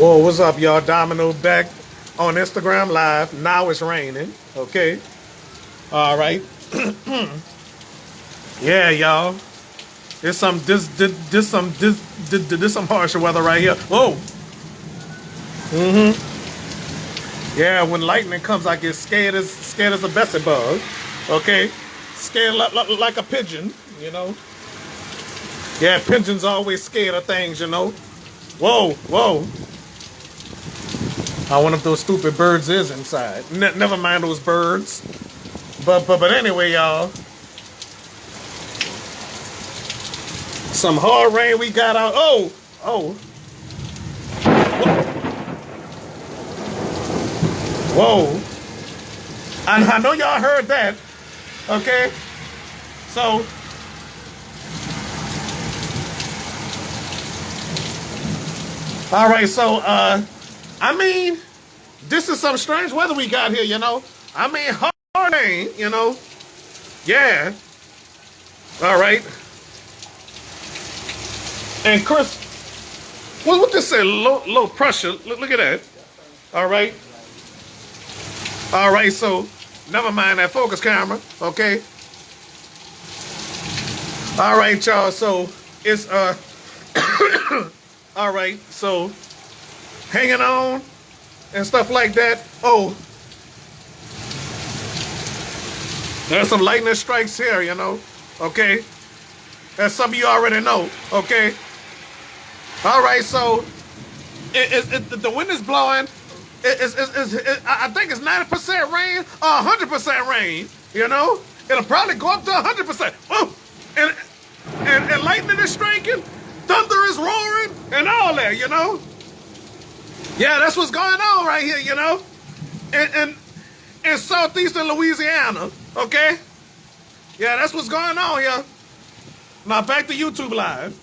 Whoa, what's up, y'all? Domino back on Instagram Live. Now it's raining. Okay. All right. Yeah, y'all. There's some this some harsher weather right here. Oh. Yeah, when lightning comes, I get scared as a Bessie bug. Okay. Scared like a pigeon. You know. Yeah, pigeons always scared of things. You know. Whoa, whoa. I wonder if those stupid birds is inside. Never mind those birds. But anyway, y'all. Some hard rain we got out. Oh. Whoa. And I know y'all heard that. Okay. So. All right. So, I mean, this is some strange weather we got here, you know. I mean, hard rain, you know. Yeah. All right. And Chris, what this say? Low pressure. Look at that. All right. All right. So, never mind that focus camera. Okay. All right, y'all. So it's all right. So hanging on and stuff like that. Oh, there's some lightning strikes here, you know. Okay. As some of you already know. Okay. All right. So the wind is blowing. I think it's 90% rain or 100% rain. You know, it'll probably go up to 100%. Oh, and lightning is striking, thunder is roaring, and all that. You know. Yeah, that's what's going on right here. You know, in southeastern Louisiana. Okay. Yeah, that's what's going on here. Now back to YouTube Live.